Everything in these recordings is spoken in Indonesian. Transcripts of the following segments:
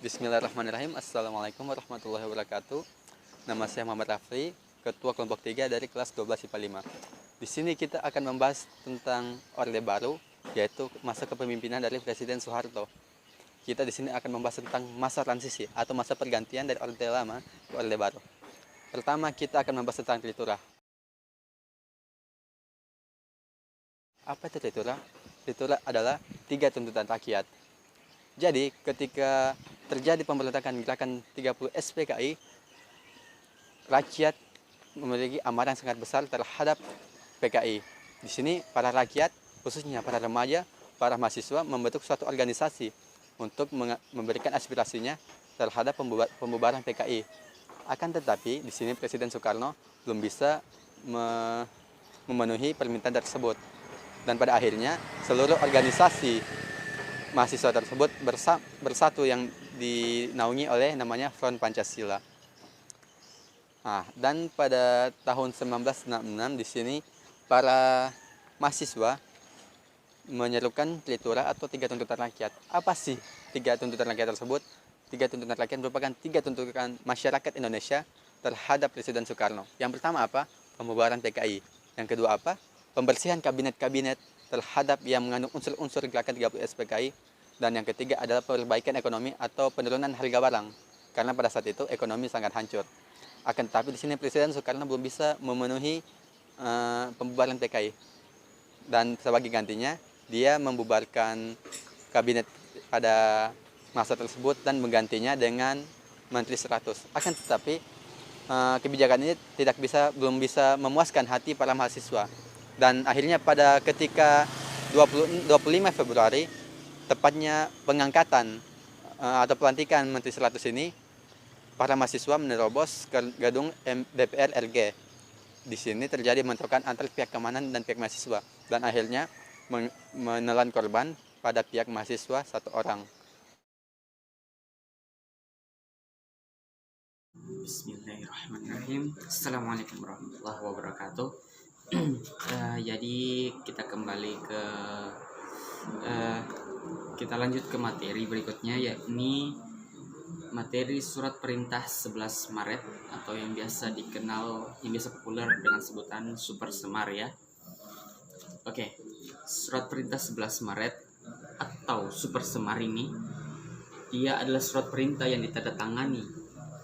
Bismillahirrahmanirrahim. Assalamualaikum warahmatullahi wabarakatuh. Nama saya Muhammad Rafli, Ketua Kelompok 3 dari kelas 12 IPA 5. Di sini kita akan membahas tentang Orde Baru, yaitu masa kepemimpinan dari Presiden Soeharto. Kita di sini akan membahas tentang masa transisi atau masa pergantian dari Orde Lama ke Orde Baru. Pertama, kita akan membahas tentang Tritura. Apa itu Tritura? Tritura adalah 3 tuntutan rakyat. Jadi, ketika terjadi pemberontakan gerakan 30 SPKI, rakyat memiliki amarah yang sangat besar terhadap PKI. Di sini, para rakyat, khususnya para remaja, para mahasiswa, membentuk suatu organisasi untuk memberikan aspirasinya terhadap pembubaran PKI. Akan tetapi, di sini Presiden Soekarno belum bisa memenuhi permintaan tersebut. Dan pada akhirnya, seluruh organisasi mahasiswa tersebut bersatu yang dinaungi oleh namanya Front Pancasila. Nah, dan pada tahun 1966 di sini para mahasiswa menyerukan Tritura atau 3 tuntutan rakyat. Apa sih 3 tuntutan rakyat tersebut? 3 tuntutan rakyat merupakan 3 tuntutan masyarakat Indonesia terhadap Presiden Soekarno. Yang pertama apa? Pembubaran PKI. Yang kedua apa? Pembersihan kabinet-kabinet terhadap yang mengandung unsur-unsur gerakan 30 SPKI. Dan yang ketiga adalah perbaikan ekonomi atau penurunan harga barang. Karena pada saat itu ekonomi sangat hancur. Akan tetapi di sini Presiden Soekarno belum bisa memenuhi pembubaran PKI. Dan sebagai gantinya, dia membubarkan kabinet pada masa tersebut dan menggantinya dengan Menteri 100. Akan tetapi kebijakan ini belum bisa memuaskan hati para mahasiswa. Dan akhirnya pada ketika 25 Februari, tepatnya pengangkatan atau pelantikan Menteri 100 ini, para mahasiswa menerobos ke gedung DPR RG. Di sini terjadi bentrokan antar pihak keamanan dan pihak mahasiswa. Dan akhirnya menelan korban pada pihak mahasiswa 1 orang. Bismillahirrahmanirrahim. Assalamualaikum warahmatullahi wabarakatuh. Jadi kita lanjut ke materi berikutnya, yakni materi surat perintah 11 Maret atau yang biasa populer dengan sebutan Super Semar ya. Oke, surat perintah 11 Maret atau Super Semar ini dia adalah surat perintah yang ditandatangani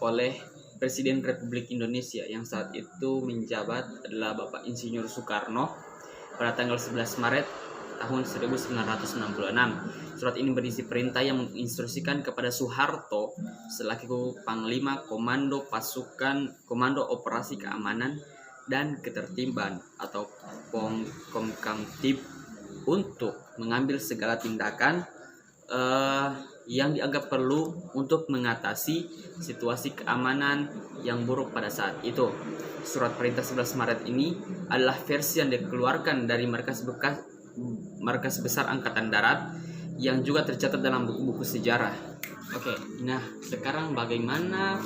oleh Presiden Republik Indonesia yang saat itu menjabat adalah Bapak Insinyur Soekarno pada tanggal 11 Maret tahun 1966. Surat ini berisi perintah yang menginstruksikan kepada Soeharto selaku Panglima Komando Operasi Keamanan dan Ketertiban atau Komkamtib untuk mengambil segala tindakan yang dianggap perlu untuk mengatasi situasi keamanan yang buruk pada saat itu. Surat perintah 11 Maret ini adalah versi yang dikeluarkan dari markas besar Angkatan Darat yang juga tercatat dalam buku-buku sejarah. Oke, nah sekarang bagaimana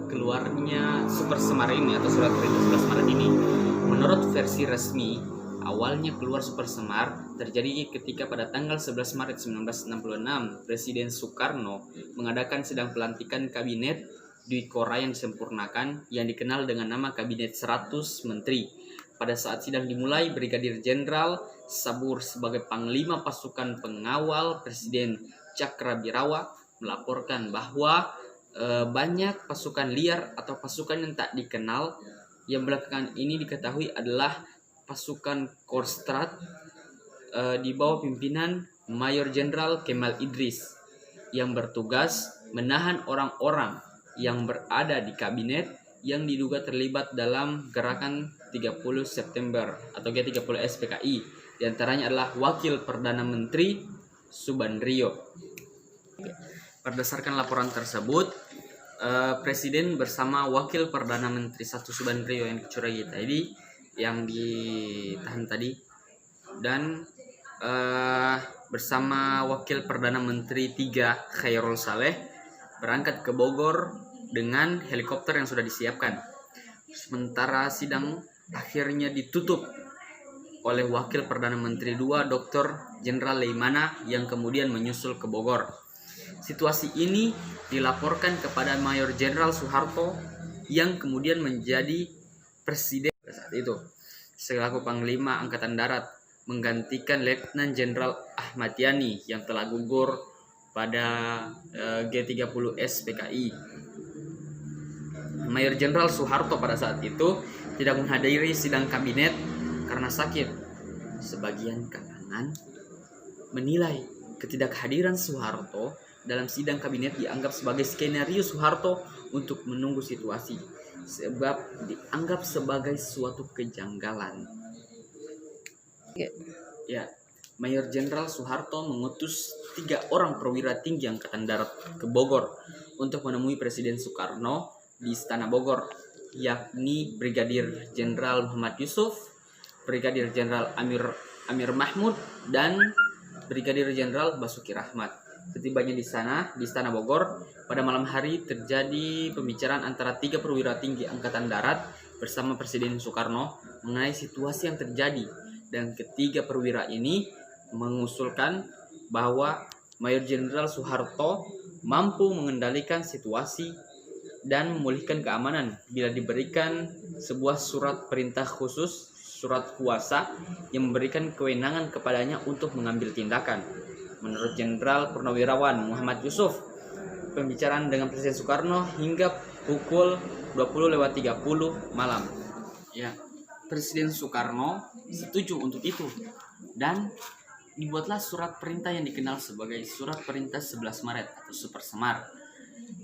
keluarnya Super Semar ini atau surat perintah 11 Maret ini? Menurut versi resmi, awalnya keluar Super Semar terjadi ketika pada tanggal 11 Maret 1966 Presiden Soekarno mengadakan sidang pelantikan kabinet Dwi Kora yang disempurnakan yang dikenal dengan nama Kabinet 100 Menteri. Pada saat sidang dimulai, Brigadir Jenderal Sabur sebagai Panglima Pasukan Pengawal Presiden Cakrabirawa melaporkan bahwa banyak pasukan liar atau pasukan yang tak dikenal yang belakangan ini diketahui adalah pasukan Kostrad di bawah pimpinan Mayor Jenderal Kemal Idris yang bertugas menahan orang-orang yang berada di kabinet yang diduga terlibat dalam gerakan 30 September atau G30 SPKI. Di antaranya adalah Wakil Perdana Menteri Subandrio. Berdasarkan laporan tersebut, Presiden bersama Wakil Perdana Menteri 1 Subandrio yang dicurigai tadi, yang ditahan tadi, dan bersama Wakil Perdana Menteri 3 Khairul Saleh berangkat ke Bogor dengan helikopter yang sudah disiapkan. Sementara sidang akhirnya ditutup oleh Wakil Perdana Menteri 2 Dr. Jenderal Leimana yang kemudian menyusul ke Bogor. Situasi ini dilaporkan kepada Mayor Jenderal Soeharto yang kemudian menjadi presiden saat itu selaku Panglima Angkatan Darat, menggantikan Letnan Jenderal Ahmad Yani yang telah gugur pada G30S PKI. Mayor Jenderal Soeharto pada saat itu tidak menghadiri sidang kabinet karena sakit. Sebagian kalangan menilai ketidakhadiran Soeharto dalam sidang kabinet dianggap sebagai skenario Soeharto untuk menunggu situasi, sebab dianggap sebagai suatu kejanggalan. Ya, Mayor Jenderal Soeharto mengutus 3 orang perwira tinggi Angkatan Darat ke Bogor untuk menemui Presiden Soekarno di Istana Bogor, yakni Brigadir Jenderal Muhammad Yusuf, Brigadir Jenderal Amir Mahmud, dan Brigadir Jenderal Basuki Rahmat. Setibanya di sana, di Istana Bogor, pada malam hari terjadi pembicaraan antara 3 perwira tinggi Angkatan Darat bersama Presiden Soekarno mengenai situasi yang terjadi, dan ketiga perwira ini mengusulkan bahwa Mayor Jenderal Soeharto mampu mengendalikan situasi dan memulihkan keamanan bila diberikan sebuah surat perintah khusus, surat kuasa yang memberikan kewenangan kepadanya untuk mengambil tindakan. Menurut Jenderal Purnawirawan Muhammad Yusuf, pembicaraan dengan Presiden Soekarno hingga pukul 20.30 malam. Ya, Presiden Soekarno setuju untuk itu, dan dibuatlah surat perintah yang dikenal sebagai Surat Perintah 11 Maret atau Super Semar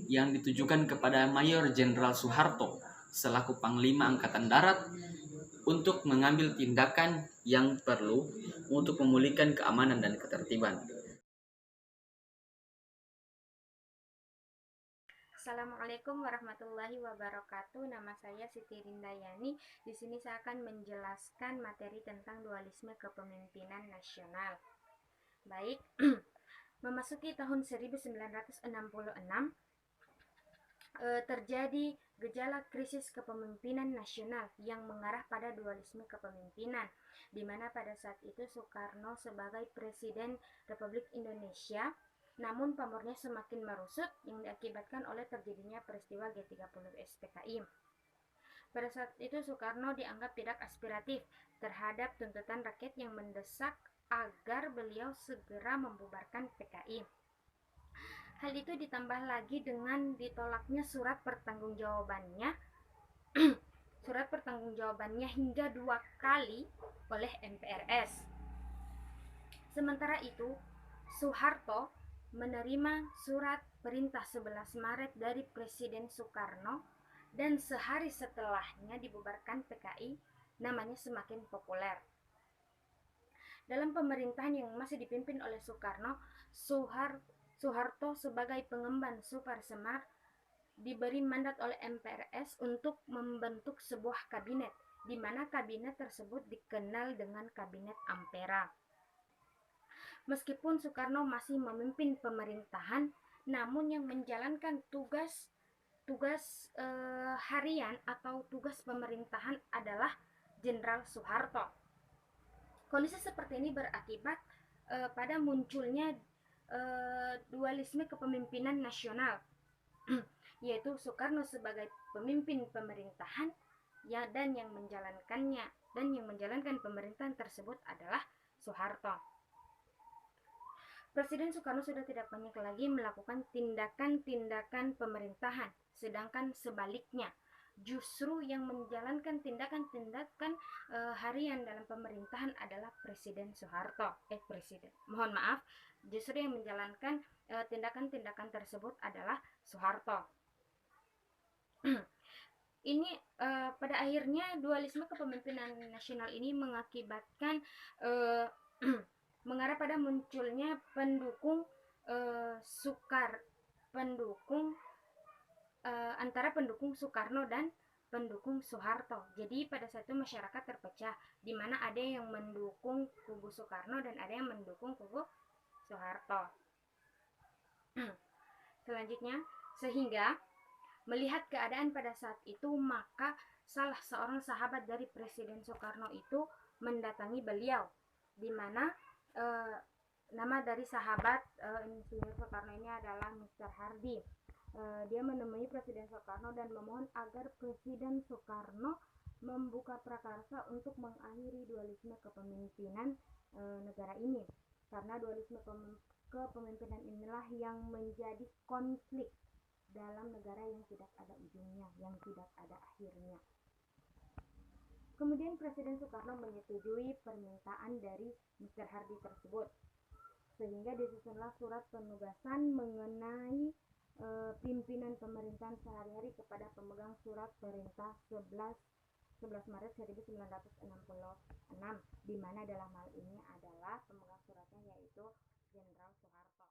yang ditujukan kepada Mayor Jenderal Soeharto selaku Panglima Angkatan Darat untuk mengambil tindakan yang perlu untuk memulihkan keamanan dan ketertiban. Assalamualaikum warahmatullahi wabarakatuh. Nama saya Siti Rindayani. Di sini saya akan menjelaskan materi tentang dualisme kepemimpinan nasional. Baik, memasuki tahun 1966 terjadi gejala krisis kepemimpinan nasional yang mengarah pada dualisme kepemimpinan, di mana pada saat itu Soekarno sebagai Presiden Republik Indonesia, namun pamornya semakin merusut yang diakibatkan oleh terjadinya peristiwa G30S PKI. Pada saat itu Soekarno dianggap tidak aspiratif terhadap tuntutan rakyat yang mendesak agar beliau segera membubarkan PKI. Hal itu ditambah lagi dengan ditolaknya surat pertanggungjawabannya hingga 2 kali oleh MPRS. Sementara itu, Soeharto menerima surat perintah 11 Maret dari Presiden Soekarno, dan sehari setelahnya dibubarkan PKI, namanya semakin populer. Dalam pemerintahan yang masih dipimpin oleh Soekarno, Soeharto sebagai pengemban Super Semar diberi mandat oleh MPRS untuk membentuk sebuah kabinet, di mana kabinet tersebut dikenal dengan Kabinet Ampera. Meskipun Soekarno masih memimpin pemerintahan, namun yang menjalankan tugas harian atau tugas pemerintahan adalah Jenderal Soeharto. Kondisi seperti ini berakibat pada munculnya dualisme kepemimpinan nasional, yaitu Soekarno sebagai pemimpin pemerintahan dan yang menjalankan pemerintahan tersebut adalah Soeharto. Presiden Soekarno sudah tidak banyak lagi melakukan tindakan-tindakan pemerintahan, sedangkan sebaliknya justru yang menjalankan tindakan-tindakan harian dalam pemerintahan adalah Presiden Soeharto. Justru yang menjalankan tindakan-tindakan tersebut adalah Soeharto. Ini pada akhirnya dualisme kepemimpinan nasional ini mengakibatkan mengarah pada munculnya antara pendukung Soekarno dan pendukung Soeharto. Jadi pada saat itu masyarakat terpecah, di mana ada yang mendukung kubu Soekarno dan ada yang mendukung kubu Soeharto. Selanjutnya, sehingga melihat keadaan pada saat itu, maka salah seorang sahabat dari Presiden Soekarno itu mendatangi beliau, di mana Nama dari sahabat Insinyur Soekarno ini adalah Mr. Hardy. Dia menemui Presiden Soekarno dan memohon agar Presiden Soekarno membuka prakarsa untuk mengakhiri dualisme kepemimpinan negara ini, karena dualisme kepemimpinan inilah yang menjadi konflik dalam negara yang tidak ada ujungnya, yang tidak ada akhirnya. Kemudian Presiden Soekarno menyetujui permintaan dari Mr. Hardy tersebut, sehingga disusunlah surat penugasan mengenai pimpinan pemerintahan sehari-hari kepada pemegang surat perintah 11 Maret 1966, di mana dalam hal ini adalah pemegang suratnya yaitu Jenderal Soeharto.